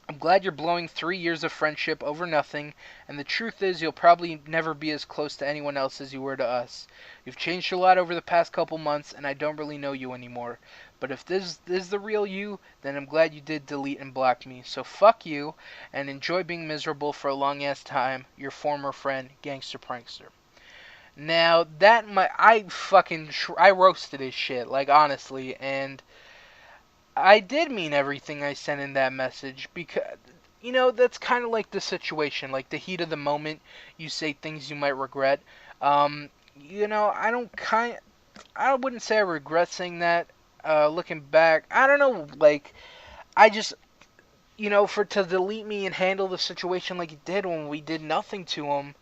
I'm glad you're blowing 3 years of friendship over nothing, and the truth is you'll probably never be as close to anyone else as you were to us. You've changed a lot over the past couple months, and I don't really know you anymore. But if this is the real you, then I'm glad you did delete and block me. So fuck you, and enjoy being miserable for a long ass time. Your former friend, GangstaPranksta. Now I roasted his shit, like honestly, and I did mean everything I sent in that message because, that's kind of like the situation, like the heat of the moment. You say things you might regret. I don't I wouldn't say I regret saying that. Looking back, I don't know. Like, I just, for to delete me and handle the situation like he did when we did nothing to him,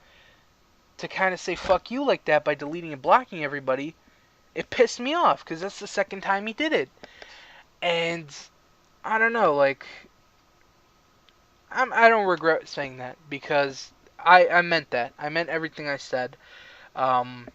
to kind of say fuck you like that by deleting and blocking everybody, it pissed me off because that's the second time he did it, and I don't know, like I don't regret saying that because I meant that. I meant everything I said. Um,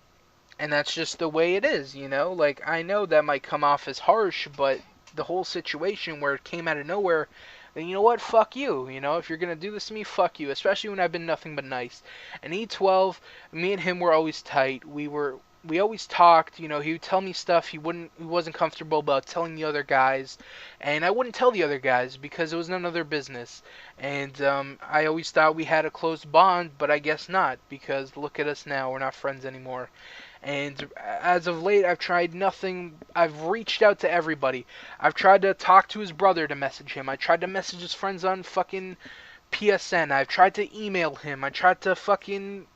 and that's just the way it is, Like, I know that might come off as harsh, but the whole situation where it came out of nowhere, then you know what? Fuck you. If you're going to do this to me, fuck you. Especially when I've been nothing but nice. And E12, me and him were always tight. We always talked, he would tell me stuff he wasn't comfortable about telling the other guys, and I wouldn't tell the other guys because it was none of their business. And I always thought we had a close bond, but I guess not, because look at us now, we're not friends anymore. And as of late, I've tried nothing. I've reached out to everybody. I've tried to talk to his brother to message him. I tried to message his friends on fucking PSN. I've tried to email him. I tried to fucking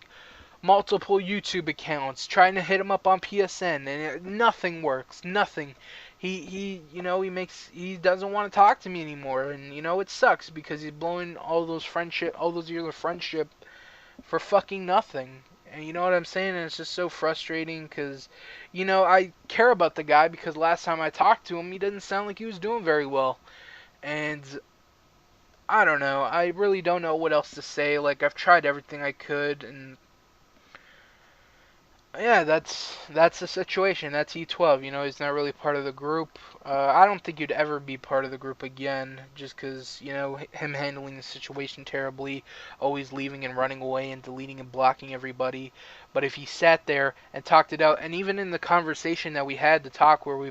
multiple YouTube accounts, trying to hit him up on PSN, and nothing works. Nothing. He doesn't want to talk to me anymore, and it sucks because he's blowing all those years of friendship for fucking nothing. And you know what I'm saying? And it's just so frustrating because, I care about the guy because last time I talked to him, he didn't sound like he was doing very well. And I don't know. I really don't know what else to say. Like, I've tried everything I could, and yeah, that's the situation. That's E12. He's not really part of the group. I don't think he'd ever be part of the group again, just because him handling the situation terribly, always leaving and running away and deleting and blocking everybody. But if he sat there and talked it out, and even in the conversation that we had to talk, where I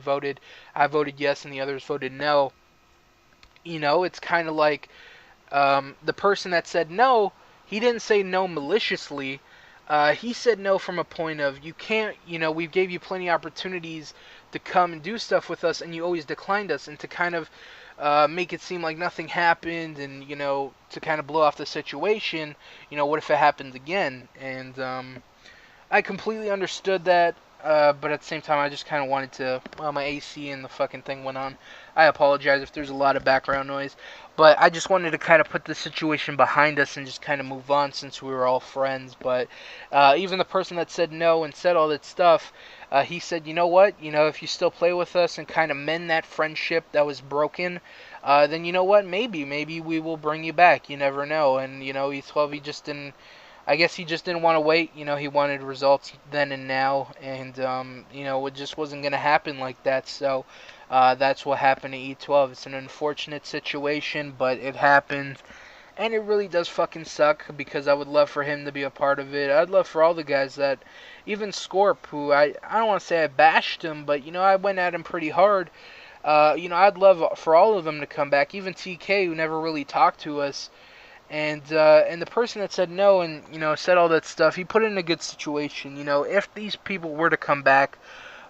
voted yes and the others voted no. It's kind of like the person that said no, he didn't say no maliciously. He said no from a point of you can't, we gave you plenty of opportunities to come and do stuff with us, and you always declined us, and to kind of make it seem like nothing happened, and to kind of blow off the situation. What if it happens again? And I completely understood that, but at the same time, I just kind of wanted to. Well, my AC and the fucking thing went on. I apologize if there's a lot of background noise, but I just wanted to kind of put the situation behind us and just kind of move on since we were all friends. But even the person that said no and said all that stuff, he said, you know what? If you still play with us and kind of mend that friendship that was broken, then you know what? Maybe we will bring you back. You never know. And he just didn't. I guess he just didn't want to wait. He wanted results then and now, and it just wasn't gonna happen like that. So that's what happened to E12. It's an unfortunate situation, but it happened, and it really does fucking suck because I would love for him to be a part of it. I'd love for all the guys that, even Scorp, who I don't want to say I bashed him, but I went at him pretty hard. I'd love for all of them to come back, even TK, who never really talked to us. And the person that said no and said all that stuff, he put it in a good situation. If these people were to come back,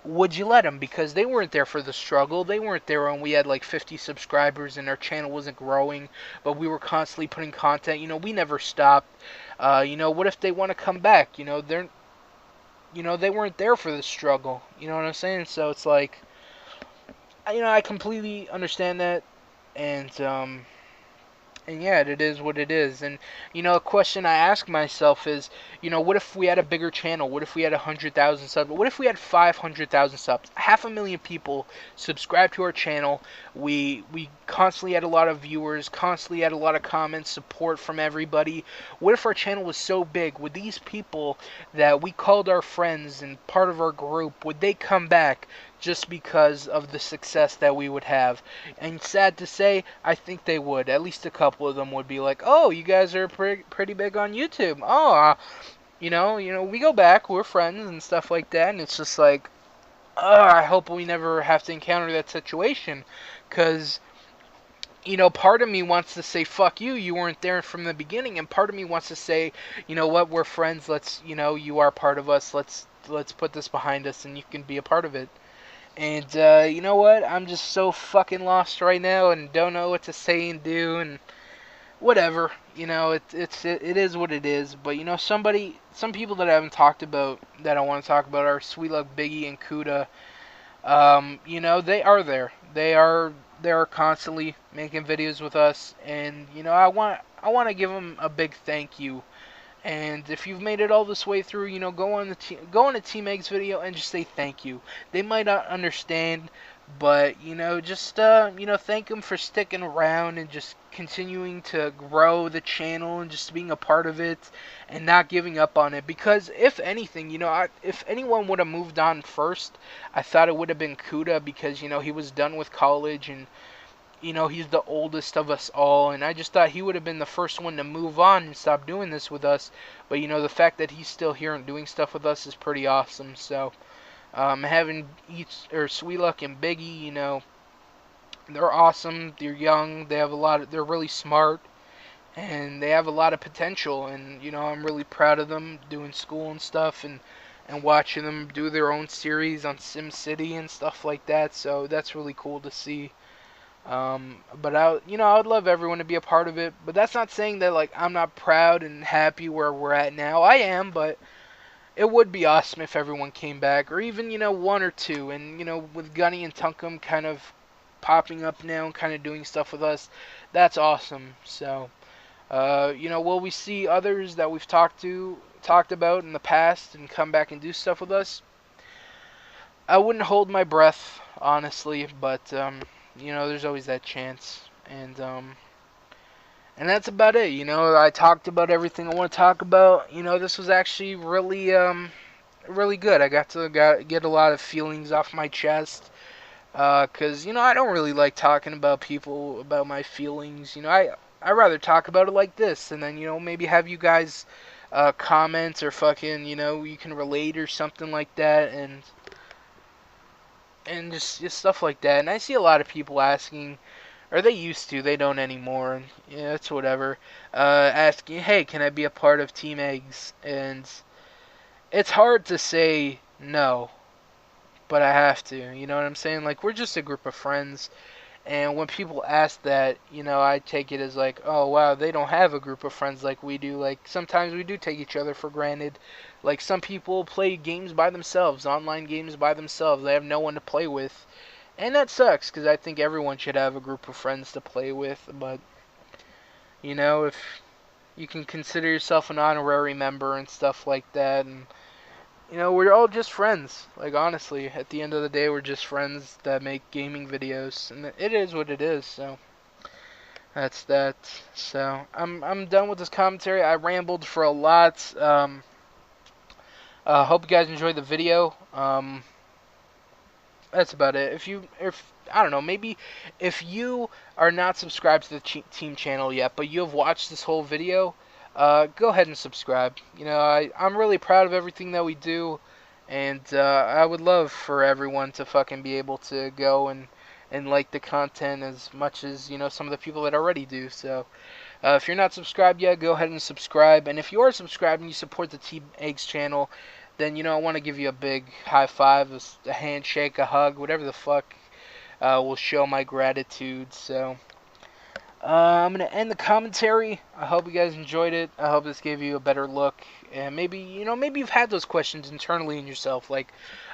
would you let them? Because they weren't there for the struggle. They weren't there when we had like 50 subscribers and our channel wasn't growing, but we were constantly putting content. We never stopped. What if they want to come back? They weren't there for the struggle. You know what I'm saying? So it's like, I completely understand that, and yeah, it is what it is. And a question I ask myself is, what if we had a bigger channel? What if we had 100,000 subs? What if we had 500,000 subs? 500,000 people subscribe to our channel. We constantly had a lot of viewers, constantly had a lot of comments, support from everybody. What if our channel was so big? Would these people that we called our friends and part of our group, would they come back just because of the success that we would have? And sad to say, I think they would. At least a couple of them would be like, "Oh, you guys are pretty big on YouTube. Oh, we go back. We're friends and stuff like that." And it's just like, I hope we never have to encounter that situation, because part of me wants to say, "Fuck you. You weren't there from the beginning," and part of me wants to say, "You know what? We're friends. Let's, you are part of us. Let's put this behind us, and you can be a part of it." And you know what? I'm just so fucking lost right now and don't know what to say and do and whatever. It is what it is. But some people that I haven't talked about that I want to talk about are Sweet Luck Biggie and Kuda. They are there. They are constantly making videos with us, and I want to give them a big thank you. And if you've made it all this way through, go on a TeamxEggS video and just say thank you. They might not understand, but just thank them for sticking around and just continuing to grow the channel and just being a part of it and not giving up on it. Because if anything, if anyone would have moved on first, I thought it would have been Kuda, because he was done with college, and he's the oldest of us all, and I just thought he would have been the first one to move on and stop doing this with us. But the fact that he's still here and doing stuff with us is pretty awesome. So having Sweet Luck and Biggie, they're awesome. They're young. They have they're really smart, and they have a lot of potential. And I'm really proud of them doing school and stuff, and watching them do their own series on SimCity and stuff like that. So that's really cool to see. But I would love everyone to be a part of it. But that's not saying that like I'm not proud and happy where we're at now. I am, but it would be awesome if everyone came back, or even one or two. And with Gunny and Tunkum kind of popping up now and kind of doing stuff with us, that's awesome. So, will we see others that we've talked about in the past and come back and do stuff with us? I wouldn't hold my breath, honestly, but there's always that chance, and that's about it. I talked about everything I want to talk about. This was actually really good. I got to get a lot of feelings off my chest, cause I don't really like talking about my feelings. I rather talk about it like this, and then maybe have you guys comment, or fucking you can relate or something like that, and just stuff like that. And I see a lot of people asking, or they used to, they don't anymore, and yeah, it's whatever, asking, "Hey, can I be a part of TeamxEggS?" And it's hard to say no, but I have to, you know what I'm saying? Like, we're just a group of friends, and when people ask that, I take it as like, "Oh wow, they don't have a group of friends like we do." Like, sometimes we do take each other for granted. Like, some people play games by themselves, online games by themselves. They have no one to play with. And that sucks, because I think everyone should have a group of friends to play with. But, if you can consider yourself an honorary member and stuff like that, and we're all just friends. Like, honestly, at the end of the day, we're just friends that make gaming videos, and it is what it is. So that's that. So I'm done with this commentary. I rambled for a lot. Hope you guys enjoyed the video. That's about it. If I don't know, maybe if you are not subscribed to the team channel yet, but you have watched this whole video, go ahead and subscribe. I'm really proud of everything that we do, and I would love for everyone to fucking be able to go and like the content as much as some of the people that already do. So if you're not subscribed yet, go ahead and subscribe. And if you are subscribed and you support the TeamxEggS channel, then I want to give you a big high five, a handshake, a hug, whatever the fuck will show my gratitude. So I'm gonna end the commentary. I hope you guys enjoyed it. I hope this gave you a better look, and maybe maybe you've had those questions internally in yourself, like,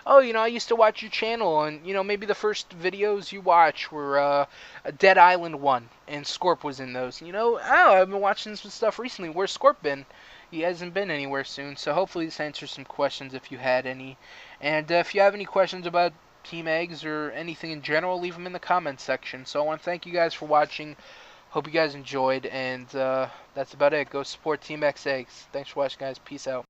oh, I used to watch your channel, and maybe the first videos you watch were Dead Island 1, and Scorp was in those. Oh, I've been watching some stuff recently. Where's Scorp been? He hasn't been anywhere soon, so hopefully this answers some questions if you had any. And if you have any questions about TeamxEggS or anything in general, leave them in the comments section. So I want to thank you guys for watching. Hope you guys enjoyed, and that's about it. Go support TeamxEggS. Thanks for watching, guys. Peace out.